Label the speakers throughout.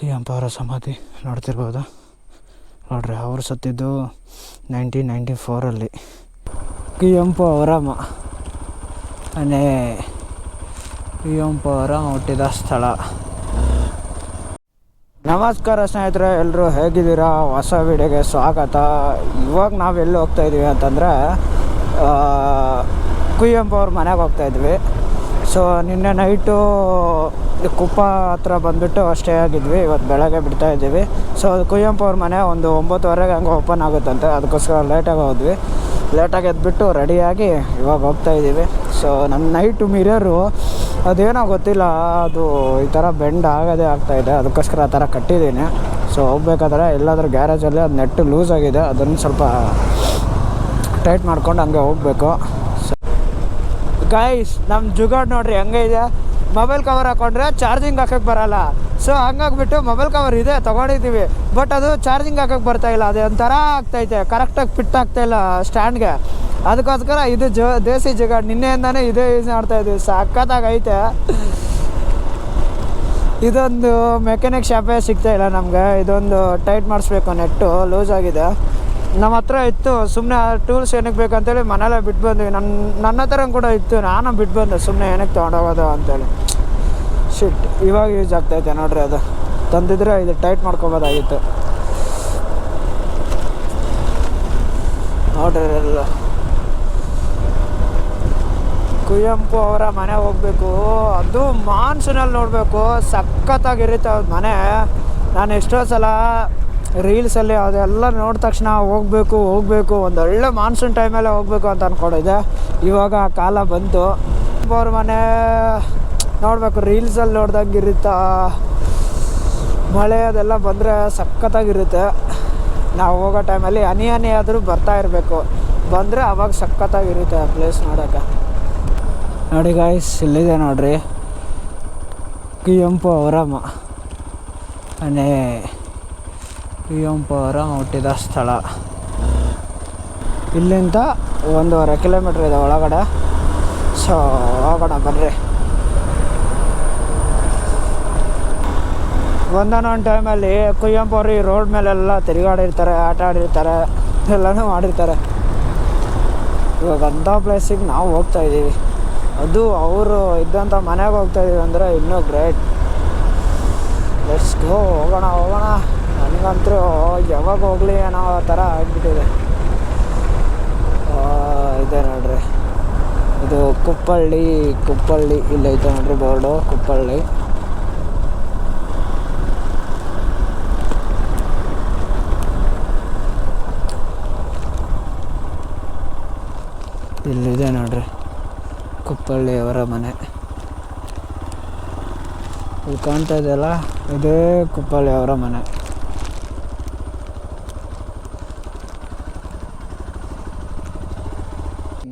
Speaker 1: ಕುವೆಂಪು ಅವರ ಸಮಾಧಿ ನೋಡ್ತಿರ್ಬೋದು. ನೋಡ್ರಿ, ಅವರು ಸತ್ತಿದ್ದು 1994 ಕುವೆಂಪು ಅವರ ಮನೆ, ಕುವೆಂಪು ಅವರ ಹುಟ್ಟಿದ ಸ್ಥಳ. ನಮಸ್ಕಾರ ಸ್ನೇಹಿತರೆ, ಎಲ್ಲರೂ ಹೇಗಿದ್ದೀರಾ? ಹೊಸ ವಿಡಿಯೋಗೆ ಸ್ವಾಗತ. ಇವಾಗ ನಾವು ಎಲ್ಲಿ ಹೋಗ್ತಾಯಿದ್ದೀವಿ ಅಂತಂದರೆ ಕುವೆಂಪು ಅವ್ರ ಮನೆಗೆ ಹೋಗ್ತಾಯಿದ್ವಿ. ಸೊ ನಿನ್ನೆ ನೈಟು ಕುಪ್ಪ ಹತ್ರ ಬಂದುಬಿಟ್ಟು ಸ್ಟೇ ಆಗಿದ್ವಿ. ಇವತ್ತು ಬೆಳಗ್ಗೆ ಬಿಡ್ತಾಯಿದ್ದೀವಿ. ಸೊ ಕುವೆಂಪು ಅವ್ರ ಮನೆ ಒಂದು 9:30 ಹಂಗೆ ಓಪನ್ ಆಗುತ್ತಂತೆ. ಅದಕ್ಕೋಸ್ಕರ ಲೇಟಾಗಿ ಹೋದ್ವಿ. ಲೇಟಾಗಿ ಎದ್ಬಿಟ್ಟು ರೆಡಿಯಾಗಿ ಇವಾಗ ಹೋಗ್ತಾಯಿದ್ದೀವಿ. ಸೊ ನನ್ನ ನೈಟು ಮಿರರು ಅದೇನೋ ಗೊತ್ತಿಲ್ಲ, ಅದು ಈ ಥರ ಬೆಂಡ್ ಆಗೋದೇ ಆಗ್ತಾಯಿದೆ. ಅದಕ್ಕೋಸ್ಕರ ಆ ಥರ ಕಟ್ಟಿದ್ದೀನಿ. ಸೊ ಹೋಗ್ಬೇಕಾದ್ರೆ ಎಲ್ಲಾದರೂ ಗ್ಯಾರೇಜಲ್ಲಿ ಅದು ನೆಟ್ಟು ಲೂಸ್ ಆಗಿದೆ, ಅದನ್ನು ಸ್ವಲ್ಪ ಟೈಟ್ ಮಾಡ್ಕೊಂಡು ಹಂಗೆ ಹೋಗಬೇಕು. ಸೊ ಗೈಸ್, ನಮ್ಮ ಜುಗಾಡ್ ನೋಡ್ರಿ ಹಂಗೆ ಇದೆ. ಮೊಬೈಲ್ ಕವರ್ ಹಾಕೊಂಡ್ರೆ ಚಾರ್ಜಿಂಗ್ ಹಾಕೋಕ್ಕೆ ಬರೋಲ್ಲ. ಸೊ ಹಂಗಾಗ್ಬಿಟ್ಟು ಮೊಬೈಲ್ ಕವರ್ ಇದೆ ತೊಗೊಂಡಿದ್ದೀವಿ, ಬಟ್ ಅದು ಚಾರ್ಜಿಂಗ್ ಹಾಕೋಕ್ಕೆ ಬರ್ತಾಯಿಲ್ಲ. ಅದು ಒಂಥರ ಆಗ್ತೈತೆ, ಕರೆಕ್ಟಾಗಿ ಫಿಟ್ ಆಗ್ತಾಯಿಲ್ಲ ಸ್ಟ್ಯಾಂಡ್ಗೆ. ಅದಕ್ಕೋಸ್ಕರ ಇದು ದೇಸಿ ಜುಗಾಡ್ ನಿನ್ನೆಯಿಂದನೇ ಇದೇ ಯೂಸ್ ಮಾಡ್ತಾಯಿದ್ವಿ. ಸಖತ್ತಾಗೈತೆ. ಇದೊಂದು ಮೆಕ್ಯಾನಿಕ್ ಶಾಪೇ ಸಿಗ್ತಾಯಿಲ್ಲ ನಮಗೆ. ಇದೊಂದು ಟೈಟ್ ಮಾಡಿಸ್ಬೇಕು, ನೆಟ್ಟು ಲೂಸ್ ಆಗಿದೆ. ನಮ್ಮ ಹತ್ರ ಇತ್ತು, ಸುಮ್ಮನೆ ಟೂಲ್ಸ್ ಏನಕ್ಕೆ ಬೇಕಂತೇಳಿ ಮನೇಲೇ ಬಿಟ್ಟು ಬಂದ್ವಿ. ನನ್ನ ಹತ್ರ ಕೂಡ ಇತ್ತು, ನಾನು ಬಿಟ್ಟು ಬಂದೆ ಸುಮ್ಮನೆ ಏನಕ್ಕೆ ತೊಗೊಂಡೋಗೋದು ಅಂತೇಳಿ. ಶಿಟ್, ಇವಾಗ ಯೂಸ್ ಆಗ್ತೈತೆ ನೋಡ್ರಿ. ಅದು ತಂದಿದ್ರೆ ಇದು ಟೈಟ್ ಮಾಡ್ಕೊಬೋದಾಗಿತ್ತು. ನೋಡ್ರಿ ಎಲ್ಲ ಕುವೆಂಪು ಅವರ ಮನೆ ಹೋಗಬೇಕು. ಅದು ಮಾನ್ಸೂನಲ್ಲಿ ನೋಡಬೇಕು, ಸಖತ್ತಾಗಿರುತ್ತೆ ಅವ್ರ ಮನೆ. ನಾನು ಎಷ್ಟೋ ಸಲ ರೀಲ್ಸಲ್ಲಿ ಅದೆಲ್ಲ ನೋಡಿದ ತಕ್ಷಣ ಹೋಗಬೇಕು ಒಂದೊಳ್ಳೆ ಮಾನ್ಸೂನ್ ಟೈಮಲ್ಲೇ ಹೋಗಬೇಕು ಅಂತ ಅಂದ್ಕೊಂಡಿದ್ದೆ. ಇವಾಗ ಆ ಕಾಲ ಬಂತು. ಅವ್ರ ಮನೆ ನೋಡಬೇಕು, ರೀಲ್ಸಲ್ಲಿ ನೋಡ್ದಂಗೆ ಇರುತ್ತಾ. ಮಳೆ ಅದೆಲ್ಲ ಬಂದರೆ ಸಖತ್ತಾಗಿರುತ್ತೆ. ನಾವು ಹೋಗೋ ಟೈಮಲ್ಲಿ ಹನಿ ಆದರೂ ಬರ್ತಾ ಇರಬೇಕು. ಬಂದರೆ ಅವಾಗ ಸಖತ್ತಾಗಿರುತ್ತೆ ಆ ಪ್ಲೇಸ್ ನೋಡೋಕ್ಕೆ. ನೋಡಿ ಗಾಯ್ಸ್, ಇಲ್ಲಿದೆ ನೋಡ್ರಿ ಕುವೆಂಪು ಅವರ ಮನೆ, ಕುವೆಂಪು ಅವರ ಹುಟ್ಟಿದ ಸ್ಥಳ. ಇಲ್ಲಿಂದ 1.5 ಕಿಲೋಮೀಟ್ರ್ ಇದೆ ಒಳಗಡೆ. ಸೊ ಹೋಗೋಣ ಬರ್ರಿ. ಒಂದೊಂದು ಟೈಮಲ್ಲಿ ಕುವೆಂಪು ಅವರು ಈ ರೋಡ್ ಮೇಲೆಲ್ಲ ತಿರುಗಾಡಿರ್ತಾರೆ, ಆಟ ಆಡಿರ್ತಾರೆ, ಎಲ್ಲನೂ ಮಾಡಿರ್ತಾರೆ. ಇವಾಗ ಅಂಥ ಪ್ಲೇಸಿಗೆ ನಾವು ಹೋಗ್ತಾಯಿದ್ದೀವಿ. ಅದು ಅವರು ಇದ್ದಂಥ ಮನೆಗೆ ಹೋಗ್ತಾಯಿದ್ದೀವಿ ಅಂದರೆ ಇನ್ನೂ ಗ್ರೇಟ್. ಲೆಟ್ಸ್ ಗೋ, ಹೋಗೋಣ. ನನಗಂತೂ ಯಾವಾಗ ಹೋಗಲಿ ಅನ್ನೋ ಥರ ಆಗಿಬಿಟ್ಟಿದೆ. ಇದೆ ನೋಡ್ರಿ, ಇದು ಕುಪ್ಪಳ್ಳಿ ಇಲ್ಲೈತೆ ನೋಡ್ರಿ ಬೋರ್ಡು, ಕುಪ್ಪಳ್ಳಿ. ಇಲ್ಲಿದೆ ನೋಡ್ರಿ ಕುಪ್ಪಳ್ಳಿ ಅವರ ಮನೆ. ಇಲ್ಲಿ ಕಾಣ್ತಾ ಇದೆಯಲ್ಲ, ಇದೇ ಕುಪ್ಪಳ್ಳಿ ಅವರ ಮನೆ.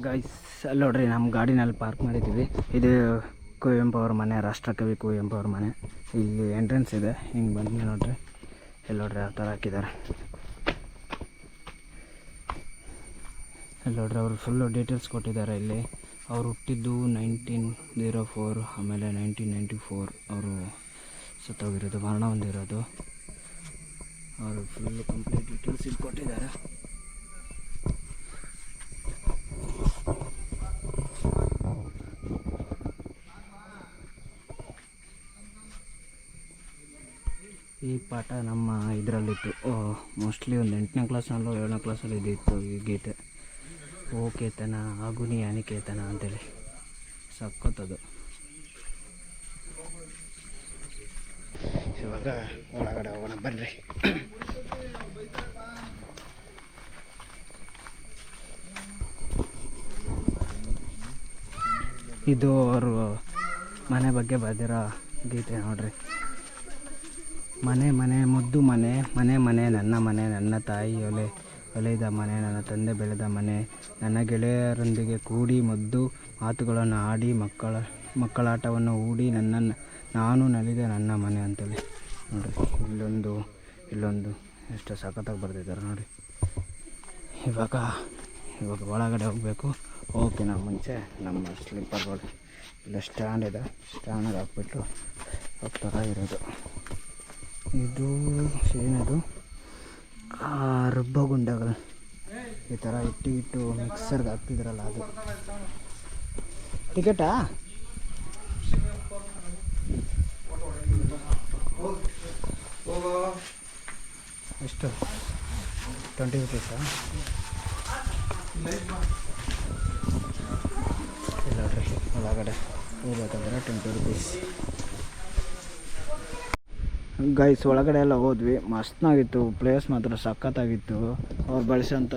Speaker 1: ಗೈಸ್, ಅಲ್ಲಿ ನೋಡ್ರಿ ನಮ್ಮ ಗಾಡಿನಲ್ಲಿ ಪಾರ್ಕ್ ಮಾಡಿದ್ದೀವಿ. ಇದು ಕುವೆಂಪು ಅವ್ರ ಮನೆ, ರಾಷ್ಟ್ರಕವಿ ಕುವೆಂಪು ಅವ್ರ ಮನೆ. ಇಲ್ಲಿ ಎಂಟ್ರೆನ್ಸ್ ಇದೆ, ಹಿಂಗೆ ಬಂದು ನೋಡ್ರಿ. ಇಲ್ಲಿ ನೋಡ್ರಿ ಯಾವ ಥರ ಹಾಕಿದ್ದಾರೆ. ಇಲ್ಲಿ ನೋಡ್ರಿ ಅವರು ಫುಲ್ಲು ಡೀಟೇಲ್ಸ್ ಕೊಟ್ಟಿದ್ದಾರೆ. ಇಲ್ಲಿ ಅವರು ಹುಟ್ಟಿದ್ದು 1904, ಆಮೇಲೆ 1994 ಅವರು ಸತ್ತೋಗಿರೋದು, ಮರಣ ಹೊಂದಿರೋದು. ಅವರು ಫುಲ್ಲು ಕಂಪ್ಲೀಟ್ ಡೀಟೇಲ್ಸ್ ಇಲ್ಲಿ ಕೊಟ್ಟಿದ್ದಾರೆ. ಈ ಪಾಠ ನಮ್ಮ ಇದರಲ್ಲಿತ್ತು, ಮೋಸ್ಟ್ಲಿ ಒಂದು 8ನೇ ಕ್ಲಾಸ್ನಲ್ಲೋ 7ನೇ ಕ್ಲಾಸಲ್ಲಿ ಇದಿತ್ತು ಈ ಗೀತೆ. ಓ ಕೇತನ ಆಗುನಿ ಅನಿಕೇತನ ಅಂತೇಳಿ, ಸಕ್ಕತ್ತದು. ಇವಾಗ ಒಳಗಡೆ ಹೋಗೋಣ ಬನ್ರಿ. ಇದು ಅವರು ಮನೆ ಬಗ್ಗೆ ಬರೆದಿರೋ ಗೀತೆ ನೋಡ್ರಿ. ಮನೆ ಮುದ್ದು ಮನೆ ನನ್ನ ಮನೆ, ನನ್ನ ತಾಯಿ ಒಲೆದ ಮನೆ, ನನ್ನ ತಂದೆ ಬೆಳೆದ ಮನೆ, ನನ್ನ ಗೆಳೆಯರೊಂದಿಗೆ ಕೂಡಿ ಮುದ್ದು ಮಾತುಗಳನ್ನು ಆಡಿ ಮಕ್ಕಳಾಟವನ್ನು ಹೂಡಿ ನಾನು ನಲಿದ ನನ್ನ ಮನೆ ಅಂತೇಳಿ ನೋಡಿರಿ. ಇಲ್ಲೊಂದು ಎಷ್ಟು ಸಖತ್ತಾಗಿ ಬರೆದಿದ್ದಾರೆ ನೋಡಿ. ಇವಾಗ ಒಳಗಡೆ ಹೋಗಬೇಕು. ಓಕೆ, ನಾವು ಮುಂಚೆ ನಮ್ಮ ಸ್ಲೀಪರ್ಗಳು ಇಲ್ಲ ಸ್ಟ್ಯಾಂಡ್ ಇದೆ, ಸ್ಟ್ಯಾಂಡಿಗೆ ಹಾಕ್ಬಿಟ್ಟು ಹೋಗ್ತಾರ ಇರೋದು. ಇದು ಏನದು ರುಬ್ಬಗುಂಡಗಳು ಈ ಥರ ಇಟ್ಟು ಮಿಕ್ಸರ್ಗೆ ಹಾಕ್ತಿದ್ರಲ್ಲ ಅದು. ಟಿಕೆಟಾ? ಎಷ್ಟು 20 ರೂಪೀಸಾ? ಇಲ್ಲ ನೋಡ್ರಿ, ಒಳಗಡೆ ಹೋಗ್ಬೇಕಂದ್ರೆ 20 ರೂಪೀಸ್. ಗೈಸ್ ಒಳಗಡೆ ಎಲ್ಲ ಹೋದ್ವಿ, ಮಸ್ತಾಗಿತ್ತು ಪ್ಲೇಸ್, ಮಾತ್ರ ಸಖತ್ತಾಗಿತ್ತು. ಅವ್ರು ಬಳಸೋಂಥ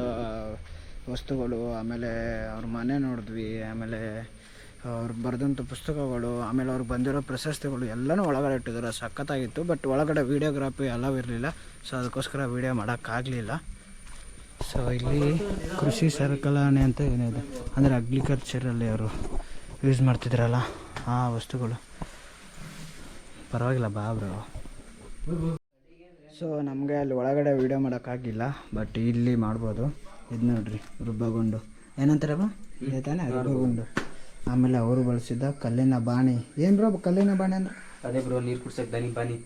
Speaker 1: ವಸ್ತುಗಳು, ಆಮೇಲೆ ಅವ್ರ ಮನೆ ನೋಡಿದ್ವಿ, ಆಮೇಲೆ ಅವ್ರು ಬರೆದಂಥ ಪುಸ್ತಕಗಳು, ಆಮೇಲೆ ಅವ್ರಿಗೆ ಬಂದಿರೋ ಪ್ರಶಸ್ತಿಗಳು ಎಲ್ಲನೂ ಒಳಗಡೆ ಇಟ್ಟಿದ್ದಾರೆ. ಸಖತ್ತಾಗಿತ್ತು. ಬಟ್ ಒಳಗಡೆ ವೀಡಿಯೋಗ್ರಾಫಿ ಅಲವ್ ಇರಲಿಲ್ಲ, ಸೊ ಅದಕ್ಕೋಸ್ಕರ ವೀಡಿಯೋ ಮಾಡೋಕ್ಕಾಗಲಿಲ್ಲ. ಸೊ ಇಲ್ಲಿ ಕೃಷಿ ಸರಕಲಾಣೆ ಅಂತ ಏನಿದೆ ಅಂದರೆ ಅಗ್ರಿಕಲ್ಚರಲ್ಲಿ ಅವರು ಯೂಸ್ ಮಾಡ್ತಿದ್ರಲ್ಲ ಆ ವಸ್ತುಗಳು. ಪರವಾಗಿಲ್ಲ ಬಾ ಬ್ರೋ. ಸೊ ನಮಗೆ ಅಲ್ಲಿ ಒಳಗಡೆ ವೀಡಿಯೋ ಮಾಡೋಕ್ಕಾಗಿಲ್ಲ, ಬಟ್ ಇಲ್ಲಿ ಮಾಡ್ಬೋದು. ಇದು ನೋಡ್ರಿ ರುಬ್ಬಗುಂಡು ಏನಂತಾರೆ ಬ್ರೋ, ಇದೆ ತಾನೇ ರುಬ್ಬಗುಂಡು. ಆಮೇಲೆ ಅವರು ಬಳಸಿದ ಕಲ್ಲಿನ ಬಾಣಿ. ಏನು ಬ್ರೋ ಕಲ್ಲಿನ ಬಾಣಿ ಅಂದ್ರೆ?
Speaker 2: ಅದೇ ಬ್ರೋ, ನೀರು ಕುಡ್ಸಕ್ಕೆ ಬಾಣಿ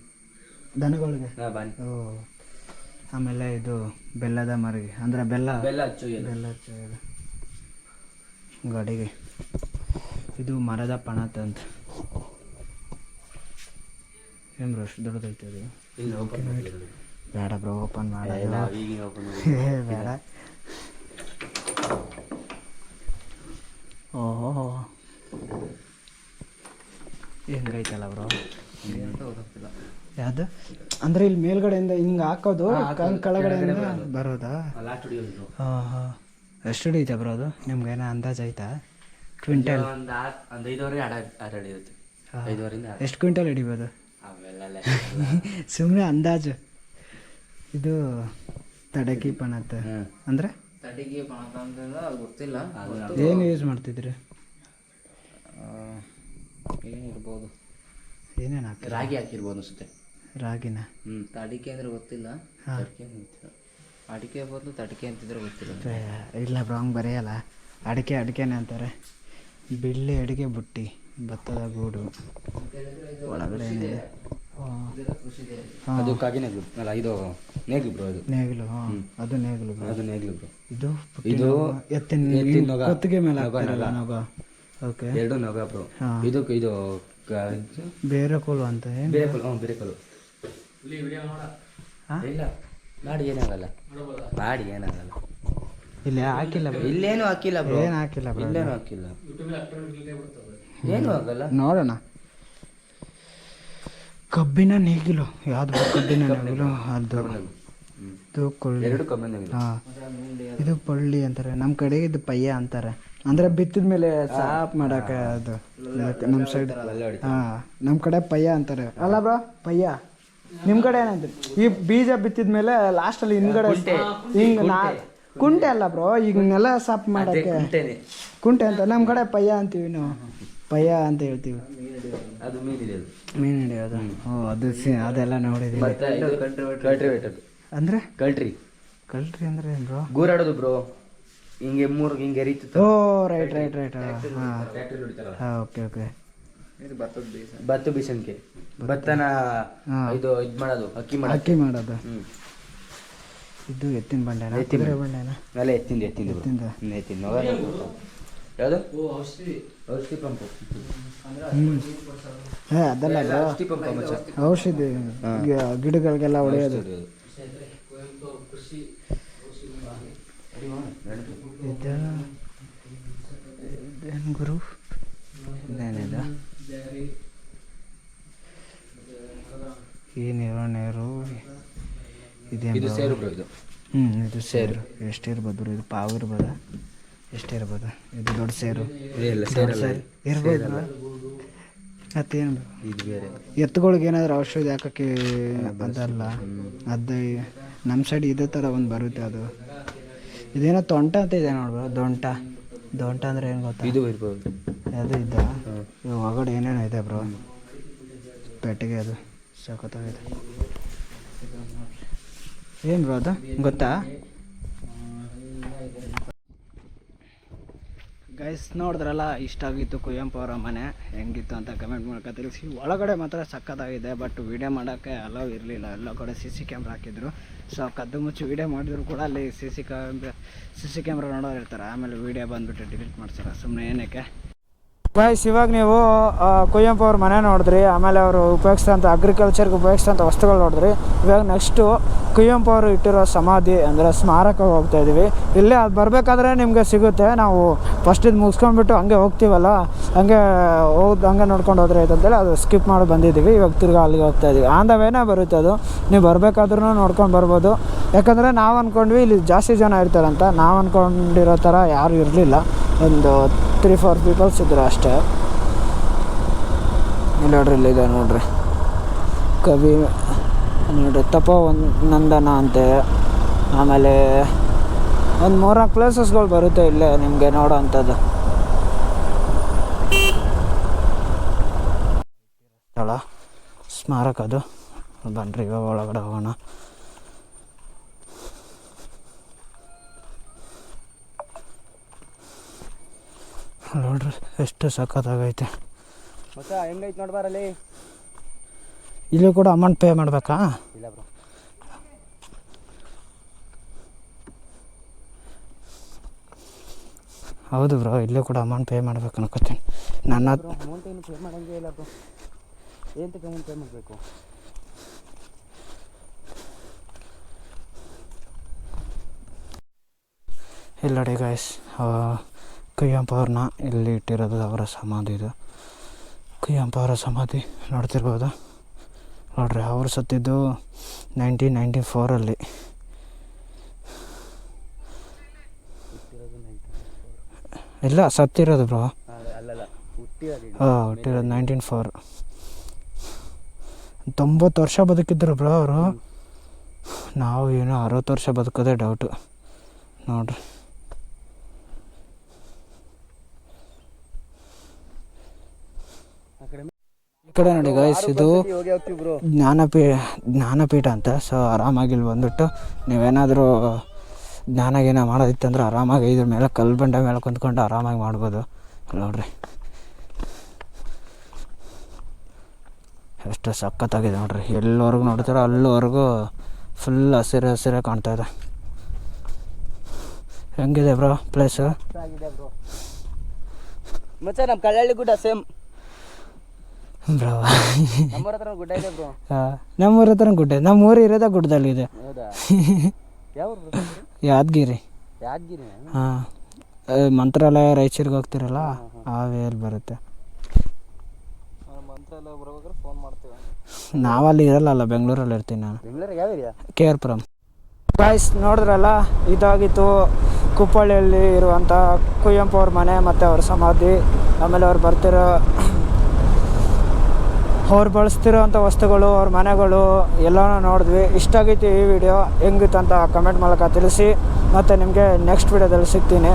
Speaker 1: ದನಗಳಿಗೆ.
Speaker 2: ಬಾಣಿ.
Speaker 1: ಓ, ಆಮೇಲೆ ಇದು ಬೆಲ್ಲದ ಮರಿಗೆ ಅಂದರೆ ಬೆಲ್ಲ ಹಚ್ಚೋದು ಗಾಡಿಗೆ. ಇದು ಮರದ ಪಣತ್ ಅಂತ. ಏನು ಬ್ರೋ ಅಷ್ಟು ದೊಡ್ಡದೈತೆ ಅದು? ಬೇಡ ಬ್ರೋ, ಓಪನ್ ಮಾಡ ಬೇಡ. ಓಹೋ ಹೆಂಗೈತಲ್ಲ ಬ್ರೋ, ಯಾವುದು ಅಂದರೆ ಇಲ್ಲಿ ಮೇಲ್ಗಡೆಯಿಂದ ಹಿಂಗೆ ಹಾಕೋದು, ಕೆಳಗಡೆಯಿಂದ ಬರೋದಾ? ಹಾಂ ಹಾಂ. ಎಷ್ಟು ಹಿಡಿಯುತ್ತೆ ಬ್ರೋ ಅದು? ನಿಮ್ಗೇನೋ ಅಂದಾಜು ಆಯ್ತಾ? ಕ್ವಿಂಟಲ್?
Speaker 2: ಒಂದು 5.5 ಹಿಡಿಯುತ್ತೆ. 5.5ರಿಂದ
Speaker 1: ಎಷ್ಟು ಕ್ವಿಂಟಲ್ ಹಿಡಿಬೋದು? ಸುಮ್ಮನೆ ಅಂದಾಜು. ಇದು ತಡಕಿ ಪಣತ್ ಅಂದರೆ
Speaker 2: ತಡಕಿ ಪಣತ್ ಅಂತಂದ್ರೆ ಗೊತ್ತಿಲ್ಲ.
Speaker 1: ಏನು ಯೂಸ್ ಮಾಡ್ತಿದ್ರಿ?
Speaker 2: ಏನಿರ್ಬೋದು,
Speaker 1: ಏನೇನು ಹಾಕಿ?
Speaker 2: ರಾಗಿ ಹಾಕಿರ್ಬೋದು ಅನ್ಸುತ್ತೆ.
Speaker 1: ರಾಗಿನ?
Speaker 2: ತಡಿಕೆ ಅಂದ್ರೆ ಗೊತ್ತಿಲ್ಲ. ಅಡಿಕೆ ಬದಲು ತಡಿಕೆ ಅಂತಿದ್ರೆ ಗೊತ್ತಿಲ್ಲ.
Speaker 1: ಇಲ್ಲ ಬ್ರೋ, ಹಂಗೆ ಬರೆಯಲ್ಲ. ಅಡಿಕೆನೇ ಅಂತಾರೆ. ಬಿಳ್ಳಿ ಅಡಿಕೆ ಬುಟ್ಟಿ, ಭತ್ತದ ಗೂಡು, ಒಳಗಡೆ ಏನಿದೆ?
Speaker 2: ಅದು ಕಾಗಿ ನೇಗ್ಲು ಅಲ್ಲ, ಇದು ನೇಗ್ಲು ಬ್ರೋ. ಇದು
Speaker 1: ನೇಗ್ಲು. ಹಾಂ, ಅದು ನೇಗ್ಲು.
Speaker 2: ಅದು ನೇಗ್ಲು ಬ್ರೋ.
Speaker 1: ಇದು ಎತ್ತಿನ ನೊಗ, ಕೊತ್ತಿಗೆ ಮೇಲೆ ಹಾಕ್ತಾರಲ್ಲ ನೊಗ. Okay,
Speaker 2: 2 ನೊಗ bro. ಇದು
Speaker 1: ಬೇರೆ ಕೋಲು ಅಂತ. ಏನು
Speaker 2: ಬೇರೆ ಕೋಲು? ಬೇರೆ ಕೋಲು. ಇಲ್ಲ ಮಾಡಿ ಏನಾಗಲ್ಲ, ಮಾಡಿ ಏನಾಗಲ್ಲ.
Speaker 1: ಇಲ್ಲಿ ಹಾಕಿಲ್ಲ,
Speaker 2: ಇಲ್ಲೇನು ಹಾಕಿಲ್ಲ ಬ್ರೋ.
Speaker 1: ಏನು ಹಾಕಿಲ್ಲ ಬ್ರೋ,
Speaker 2: ಇಲ್ಲೇನು ಹಾಕಿಲ್ಲ, ಏನು ಆಗಲ್ಲ.
Speaker 1: ನೋಡೋಣ. ಕಬ್ಬಿನ ನೇಗಿಲು ಯಾವುದು? ಕಬ್ಬಿನ ನೇಗಿಲು ಅದು. ಇದು ಕೊಳ್ಳಿ.
Speaker 2: 2 ಕಬ್ಬಿನ ನೇಗಿಲು.
Speaker 1: ಹಾಂ, ಇದು ಪಳ್ಳಿ ಅಂತಾರೆ. ನಮ್ಮ ಕಡೆ ಇದು ಪಯ್ಯ ಅಂತಾರೆ. ಅಂದರೆ ಬಿತ್ತಿದ ಮೇಲೆ ಸಾಪ್ ಮಾಡೋಕೆ ಅದು ನಮ್ಮ ಸೈಡ್. ಹಾಂ, ನಮ್ಮ ಕಡೆ ಪಯ್ಯ ಅಂತಾರೆ ಅಲ್ಲ ಬ್ರೋ? ಪಯ್ಯ. ನಿಮ್ಮ ಕಡೆ ಏನಂತೀರಿ? ಈ ಬೀಜ ಬಿತ್ತಿದ ಮೇಲೆ ಲಾಸ್ಟಲ್ಲಿ ಹಿಂದ್ಗಡೆ ಹಿಂಗೆ ಕುಂಟೆ ಅಲ್ಲ ಬ್ರೋ, ಈಗ ನೆಲ ಸಾಪ್ ಮಾಡೋಕ್ಕೆ ಕುಂಟೆ ಅಂತ. ನಮ್ಮ ಕಡೆ ಪಯ್ಯ ಅಂತೀವಿ ನಾವು, ಪಯ್ಯ ಅಂತ ಹೇಳ್ತೀವಿ.
Speaker 2: ಅದು
Speaker 1: ಮೀನು ಹಿಡಿಯೋದು. ಓ, ಅದು ಅದೆಲ್ಲ ನೋಡಿದ್ದೀವಿ. ಅಂದರೆ
Speaker 2: ಕಲ್ಟ್ರಿ
Speaker 1: ಅಂದರೆ ಏನು ಬ್ರೋ?
Speaker 2: ಗೂರಾಡೋದು ಬ್ರೋ, ಹಿಂಗೆ ಹಿಂಗೆ ಎರೀತು.
Speaker 1: ಓ, ರೈಟ್. ಹಾಂ, ಓಕೆ.
Speaker 2: ಭತ್ತ ಬೀಸನ್ಕೆ ಭತ್ತನ ಇದು ಮಾಡೋದು, ಅಕ್ಕಿ
Speaker 1: ಮಾಡೋದು. ಇದು ಎತ್ತಿನ ಬಂಡೆನ? ಬಂಡೆನ
Speaker 2: ಅಲ್ಲ, ಎತ್ತಿಂದ ಯಾವುದು? ಔಷಧಿ ಪಂಪ್.
Speaker 1: ಅದಲ್ಲ
Speaker 2: ಔಷಧಿ ಪಂಪ್,
Speaker 1: ಔಷಧಿ ಗಿಡಗಳಿಗೆಲ್ಲ ಹೊಡೆಯೋದು. ಇದೇನು ಗುರು? ಇದೇನಿದ? ಈ ನೀರು
Speaker 2: ಇದು ಸೇರು ಬ್ರೋ. ಇದು
Speaker 1: ಇದು ಸೇರು. ಎಷ್ಟಿರ್ಬೋದು? ಇದು ಪಾವು ಇರ್ಬೋದ? ಎಷ್ಟಿರ್ಬೋದು? ಇದು ದೊಡ್ಡ ಸೇರು ಇರ್ಬೋದು. ಮತ್ತೇನು
Speaker 2: ಇದು ಬೇರೆ?
Speaker 1: ಎತ್ತುಗಳಿಗೆ ಏನಾದರೂ ಔಷಧಿ ಹಾಕೋಕ್ಕೆ ಅದಲ್ಲ. ಅದು ನಮ್ಮ ಸೈಡ್ ಇದೇ ಥರ ಒಂದು ಬರುತ್ತೆ. ಅದು ಇದೇನೋ ತೊಂಟ ಅಂತ ಇದೆ ನೋಡ್ಬೋ. ದೊಂಟ ಅಂದರೆ ಏನು ಗೊತ್ತಾ?
Speaker 2: ಇದು ಇರ್ಬೋದು.
Speaker 1: ಅದು ಇದ್ದ ಒಳಗಡೆ ಏನೇನೋ ಇದೆ ಬ್ರೋ, ಪೆಟ್ಟಿಗೆ. ಅದು ಸಖತ್ತಾಗಿದೆ. ಏನು ಬ್ರೋ ಅದು ಗೊತ್ತಾ? ಗೈಸ್ ನೋಡಿದ್ರಲ್ಲ ಇಷ್ಟ ಆಗಿತ್ತು ಕುವೆಂಪು ಅವರ ಮನೆ ಹೆಂಗಿತ್ತು ಅಂತ ಕಮೆಂಟ್ ಮೂಲಕ ತಿಳಿಸಿ. ಒಳಗಡೆ ಮಾತ್ರ ಸಕ್ಕತ್ತಾಗಿದೆ, ಬಟ್ ವೀಡಿಯೋ ಮಾಡೋಕ್ಕೆ ಅಲೋ ಇರಲಿಲ್ಲ. ಎಲ್ಲ ಕಡೆ CC ಕ್ಯಾಮ್ರಾ ಹಾಕಿದ್ರು. ಸೊ ಕದ್ದು ಮುಚ್ಚಿ ವೀಡಿಯೋ ಮಾಡಿದ್ರು ಕೂಡ ಅಲ್ಲಿ CC ಕ್ಯಾಮ್ರಾ ನೋಡೋರು ಇರ್ತಾರೆ. ಆಮೇಲೆ ವೀಡಿಯೋ ಬಂದುಬಿಟ್ಟು ಡಿಲೀಟ್ ಮಾಡ್ತಾರೆ, ಸುಮ್ಮನೆ ಏನಕ್ಕೆ. ಗೈಸ್ ಇವಾಗ ನೀವು ಕುವೆಂಪು ಅವ್ರ ಮನೆ ನೋಡಿದ್ರಿ, ಆಮೇಲೆ ಅವರು ಉಪಯೋಗಿಸ್ತಂಥ ಅಗ್ರಿಕಲ್ಚರ್ಗೆ ಉಪಯೋಗಿಸ್ತಂಥ ವಸ್ತುಗಳು ನೋಡಿದ್ರಿ. ಇವಾಗ ನೆಕ್ಸ್ಟು ಕುವೆಂಪು ಅವರು ಇಟ್ಟಿರೋ ಸಮಾಧಿ ಅಂದರೆ ಸ್ಮಾರಕ ಹೋಗ್ತಾಯಿದ್ದೀವಿ. ಇಲ್ಲೇ ಅದು ಬರಬೇಕಾದ್ರೆ ನಿಮಗೆ ಸಿಗುತ್ತೆ. ನಾವು ಫಸ್ಟ್ ಇದು ಮುಗಿಸ್ಕೊಂಡ್ಬಿಟ್ಟು ಹಂಗೆ ಹೋಗ್ತೀವಲ್ಲ, ಹಂಗೆ ನೋಡ್ಕೊಂಡು ಹೋದ್ರೆ ಅಂತೇಳಿ ಅದು ಸ್ಕಿಪ್ ಮಾಡಿ ಬಂದಿದ್ದೀವಿ. ಇವಾಗ ತಿರ್ಗಿ ಅಲ್ಲಿಗೆ ಹೋಗ್ತಾಯಿದ್ದೀವಿ. ಆನ್ ದ ವೇನೇ ಬರುತ್ತೆ ಅದು, ನೀವು ಬರಬೇಕಾದ್ರೂ ನೋಡ್ಕೊಂಡು ಬರ್ಬೋದು. ಯಾಕಂದರೆ ನಾವು ಅಂದ್ಕೊಂಡ್ವಿ ಇಲ್ಲಿ ಜಾಸ್ತಿ ಜನ ಇರ್ತಾರಂತ. ನಾವು ಅಂದ್ಕೊಂಡಿರೋ ಥರ ಯಾರೂ ಇರಲಿಲ್ಲ, ಒಂದು 3-4 ಪೀಪಲ್ಸ್ ಇದ್ರು ಅಷ್ಟೇ. ಇಲ್ಲಿ ನೋಡ್ರಿ, ಇಲ್ಲಿದೆ ನೋಡ್ರಿ ಕವಿ ನೋಡ್ರಿ, ತಪೋವನಂದನ ಅಂತೆ. ಆಮೇಲೆ ಒಂದು 3-4 ಪ್ಲೇಸಸ್ಗಳು ಬರುತ್ತೆ ಇಲ್ಲೇ ನಿಮಗೆ ನೋಡೋ ಅಂಥದ್ದು ಸ್ಥಳ, ಸ್ಮಾರಕ ಅದು. ಬನ್ನಿರಿ ಇವಾಗ ಒಳಗಡೆ ಹೋಗೋಣ. ನೋಡ್ರಿ ಎಷ್ಟು ಸಖತ್ತಾಗೈತೆ.
Speaker 2: ಮತ್ತೆ ಹೆಂಗೈತೆ ನೋಡ್ಬಾರಲ್ಲಿ.
Speaker 1: ಇಲ್ಲಿ ಕೂಡ ಅಮೌಂಟ್ ಪೇ ಮಾಡಬೇಕಾ?
Speaker 2: ಇಲ್ಲ ಬ್ರೋ.
Speaker 1: ಹೌದು ಬ್ರೋ, ಇಲ್ಲೂ ಕೂಡ ಅಮೌಂಟ್ ಪೇ ಮಾಡ್ಬೇಕು ಅನ್ಕೋತೀನಿ. ನನ್ನ
Speaker 2: ಅಮೌಂಟ್ ಏನು ಪೇ ಮಾಡೋಂಗೇ ಇಲ್ಲ ಬ್ರೋ. ಏನಕ್ಕೆ ಅಮೌಂಟ್ ಪೇ ಮಾಡಬೇಕು?
Speaker 1: ಇಲ್ಲ ನೋಡಿ ಗೈಸ್, ಕುವೆಂಪು ಅವ್ರನ್ನ ಇಲ್ಲಿ ಇಟ್ಟಿರೋದು ಅವರ ಸಮಾಧಿ. ಇದು ಕುವೆಂಪು ಅವರ ಸಮಾಧಿ ನೋಡ್ತಿರ್ಬೋದು. ನೋಡ್ರಿ, ಅವರು ಸತ್ತಿದ್ದು 1994 ಇಲ್ಲ, ಸತ್ತಿರೋದು ಬ್ರೋ.
Speaker 2: ಅಲ್ಲಲ್ಲ,
Speaker 1: ಹುಟ್ಟಿರೋದು 1994. 90 ವರ್ಷ ಬದುಕಿದ್ರು ಬ್ರೋ ಅವರು. ನಾವು ಏನೋ 60 ವರ್ಷ ಬದುಕೋದೇ ಡೌಟು. ನೋಡ್ರಿ, ಈ ಕಡೆ ನೋಡಿ ಗೈಸ್, ಇದು ಜ್ಞಾನಪೀಠ ಅಂತ. ಸೊ ಆರಾಮಾಗಿ ಇಲ್ಲಿ ಬಂದುಬಿಟ್ಟು ನೀವೇನಾದರೂ ಜ್ಞಾನಗೇನ ಮಾಡೋದಿತ್ತಂದ್ರೆ ಆರಾಮಾಗಿ ಇದ್ರ ಮೇಲೆ ಕಲ್ಲು ಬಂಡೆ ಮೇಲೆ ಕುಂತ್ಕೊಂಡು ಆರಾಮಾಗಿ ಮಾಡ್ಬೋದು. ನೋಡ್ರಿ ಎಷ್ಟು ಸಖತ್ತಾಗಿದೆ ನೋಡ್ರಿ. ಎಲ್ಲವರೆಗೂ ನೋಡ್ತಾರೋ ಅಲ್ಲಿವರೆಗೂ ಫುಲ್ ಹಸಿರೇ ಕಾಣ್ತಾಯಿದೆ. ಹೆಂಗಿದೆ ಬ್ರೋ ಪ್ಲೇಸು?
Speaker 2: ಮತ್ತೆ ನಮ್ಮ ಕಳ್ಳಳ್ಳಿ ಗುಡ್ಡ ಸೇಮ್
Speaker 1: ಬ್ರೋ.
Speaker 2: ನಮ್ಮೂರ ಹತ್ರ ಗುಡ್ಡ ಇದೆ ಬ್ರೋ.
Speaker 1: ನಮ್ಮೂರ ಹತ್ರ ಗುಡ್ಡ, ನಮ್ಮೂರು ಇರೋದ ಗುಡ್ಡದಲ್ಲಿದೆ.
Speaker 2: ಹೌದಾ? ಯಾವ
Speaker 1: ಯಾದಗಿರಿ.
Speaker 2: ಯಾದಗಿರಿ?
Speaker 1: ಹಾಂ, ಮಂತ್ರಾಲಯ ರಾಯಚೂರಿಗೆ ಹೋಗ್ತಿರಲ್ಲ ಆ ವೇಯಲ್ಲಿ ಬರುತ್ತೆ.
Speaker 2: ಮಂತ್ರಾಲಯ ಬರ್ಬೇಕಾದ್ರೆ ಫೋನ್ ಮಾಡ್ತೀವಿ.
Speaker 1: ನಾವಲ್ಲಿ ಇರಲ್ಲ, ಬೆಂಗಳೂರಲ್ಲಿ ಇರ್ತೀನಿ ನಾನು.
Speaker 2: ಬೆಂಗಳೂರಿಗೆ ಯಾವ ಏರಿಯಾ?
Speaker 1: KR ಪುರಂ. ಗೈಸ್ ನೋಡಿದ್ರಲ್ಲ, ಇದಾಗಿತ್ತು ಕುಪ್ಪಳ್ಳಿಯಲ್ಲಿ ಇರುವಂಥ ಕುವೆಂಪು ಅವ್ರ ಮನೆ ಮತ್ತು ಅವ್ರ ಸಮಾಧಿ. ಆಮೇಲೆ ಅವ್ರು ಬಳಸ್ತಿರೋವಂಥ ವಸ್ತುಗಳು, ಅವ್ರ ಮನೆಗಳು ಎಲ್ಲನೂ ನೋಡಿದ್ವಿ. ಇಷ್ಟ ಆಗೈತಿ ಈ ವಿಡಿಯೋ. ಹೆಂಗಿತ್ತು ಅಂತ ಕಮೆಂಟ್ ಮೂಲಕ ತಿಳಿಸಿ. ಮತ್ತು ನಿಮಗೆ ನೆಕ್ಸ್ಟ್ ವಿಡಿಯೋದಲ್ಲಿ ಸಿಗ್ತೀನಿ.